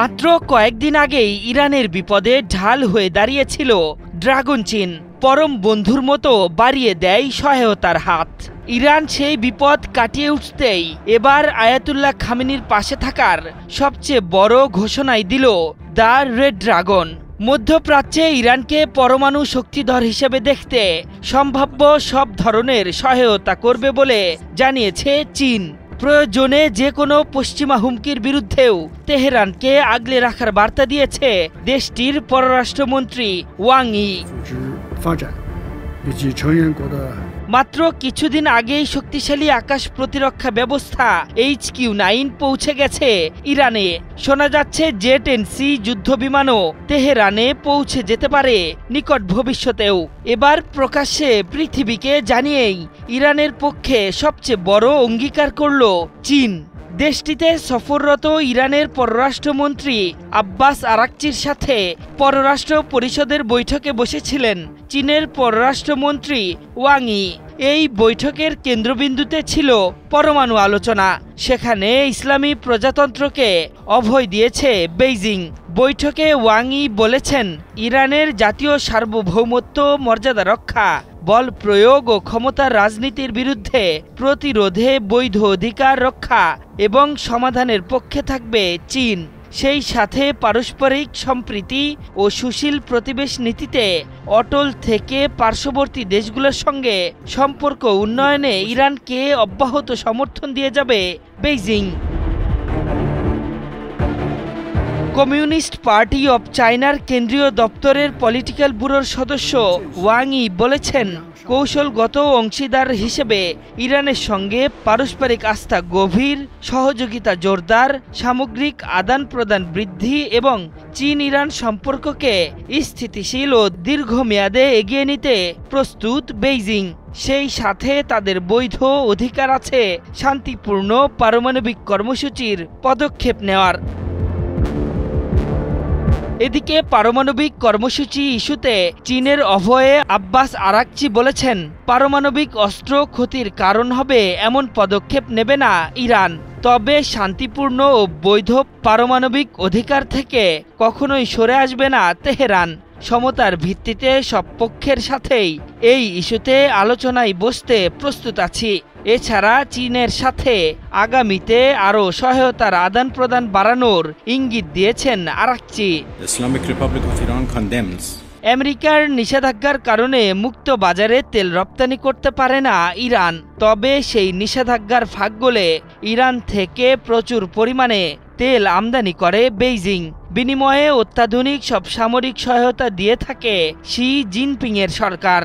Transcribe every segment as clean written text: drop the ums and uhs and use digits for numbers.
মাত্র কয়েকদিন আগেই ইরানের বিপদে ঢাল হয়ে দাঁড়িয়েছিল ড্রাগন চীন। পরম বন্ধুর মতো বাড়িয়ে দেয় সহায়তার হাত। ইরান সেই বিপদ কাটিয়ে উঠতেই এবার আয়াতুল্লাহ খামেনির পাশে থাকার সবচেয়ে বড় ঘোষণাই দিল দ্য রেড ড্রাগন। মধ্যপ্রাচ্যে ইরানকে পরমাণু শক্তিধর হিসেবে দেখতে সম্ভাব্য সব ধরনের সহায়তা করবে বলে জানিয়েছে চীন। প্রয়োজনে যে কোনো পশ্চিমা হুমকির বিরুদ্ধেও তেহরানকে আগলে রাখার বার্তা দিয়েছে দেশটির পররাষ্ট্রমন্ত্রী ওয়াং ই। মাত্র কিছুদিন আগেই শক্তিশালী আকাশ প্রতিরক্ষা ব্যবস্থা HQ-9 পৌঁছে গেছে ইরানে। শোনা যাচ্ছে জেট-10C যুদ্ধ বিমানও তেহরানে পৌঁছে যেতে পারে নিকট ভবিষ্যতেও। এবার প্রকাশ্যে পৃথিবীকে জানিয়েই ইরানের পক্ষে সবচেয়ে বড় অঙ্গীকার করল চীন। দেশটিতে সফররত ইরানের পররাষ্ট্রমন্ত্রী আব্বাস আরাকচির সাথে পররাষ্ট্র পরিষদের বৈঠকে বসেছিলেন চীনের পররাষ্ট্রমন্ত্রী ওয়াং ই। এই বৈঠকের কেন্দ্রবিন্দুতে ছিল পরমাণু আলোচনা। সেখানে ইসলামী প্রজাতন্ত্রকে অভয় দিয়েছে বেইজিং। বৈঠকে ওয়াং ই বলেছেন, ইরানের জাতীয় সার্বভৌমত্ব মর্যাদা রক্ষা, বল প্রয়োগ ও ক্ষমতার রাজনীতির বিরুদ্ধে প্রতিরোধে বৈধ অধিকার রক্ষা এবং সমাধানের পক্ষে থাকবে চীন। সেই সাথে পারস্পরিক সম্প্রীতি ও সুশীল প্রতিবেশ নীতিতে অটল থেকে পার্শ্ববর্তী দেশগুলোর সঙ্গে সম্পর্ক উন্নয়নে ইরানকে অব্যাহত সমর্থন দিয়ে যাবে বেইজিং। কমিউনিস্ট পার্টি অব চায়নার কেন্দ্রীয় দপ্তরের পলিটিক্যাল ব্যুরোর সদস্য ওয়াং ই বলেছেন, কৌশলগত অংশীদার হিসেবে ইরানের সঙ্গে পারস্পরিক আস্থা গভীর, সহযোগিতা জোরদার, সামগ্রিক আদান প্রদান বৃদ্ধি এবং চীন ইরান সম্পর্ককে স্থিতিশীল ও দীর্ঘমেয়াদে এগিয়ে নিতে প্রস্তুত বেইজিং। সেই সাথে তাদের বৈধ অধিকার আছে শান্তিপূর্ণ পারমাণবিক কর্মসূচির পদক্ষেপ নেওয়ার। এদিকে পারমাণবিক কর্মসূচি ইস্যুতে চীনের অভয়ে আব্বাস আরাকচি বলেছেন, পারমাণবিক অস্ত্র ক্ষতির কারণ হবে এমন পদক্ষেপ নেবে না ইরান। তবে শান্তিপূর্ণ ও বৈধ পারমাণবিক অধিকার থেকে কখনোই সরে আসবে না তেহরান। সমতার ভিত্তিতে সব পক্ষের সাথেই এই ইস্যুতে আলোচনায় বসতে প্রস্তুত আছি। এছাড়া চীনের সাথে আগামীতে আরও সহায়তার আদান প্রদান বাড়ানোর ইঙ্গিত দিয়েছেন Araghchi. Islamic Republic of Iran condemns আমেরিকার নিষেধাজ্ঞার কারণে মুক্ত বাজারে তেল রপ্তানি করতে পারে না ইরান। তবে সেই নিষেধাজ্ঞার ফাঁক গলে ইরান থেকে প্রচুর পরিমাণে তেল আমদানি করে বেইজিং। বিনিময়ে অত্যাধুনিক সব সামরিক সহায়তা দিয়ে থাকে শি জিনপিংয়ের সরকার।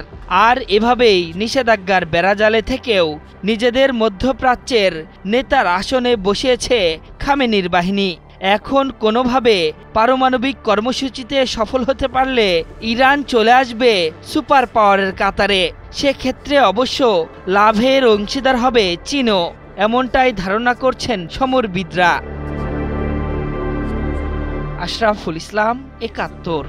আর এভাবেই নিষেধাজ্ঞার বেড়াজালে থেকেও নিজেদের মধ্যপ্রাচ্যের নেতার আসনে বসিয়েছে খামেনির বাহিনী। এখন কোনোভাবে পারমাণবিক কর্মসূচিতে সফল হতে পারলে ইরান চলে আসবে সুপার পাওয়ারের কাতারে। সেক্ষেত্রে অবশ্য লাভের অংশীদার হবে চীনও, এমনটাই ধারণা করছেন সমরবিদরা। আশরাফুল ইসলাম, ৭১।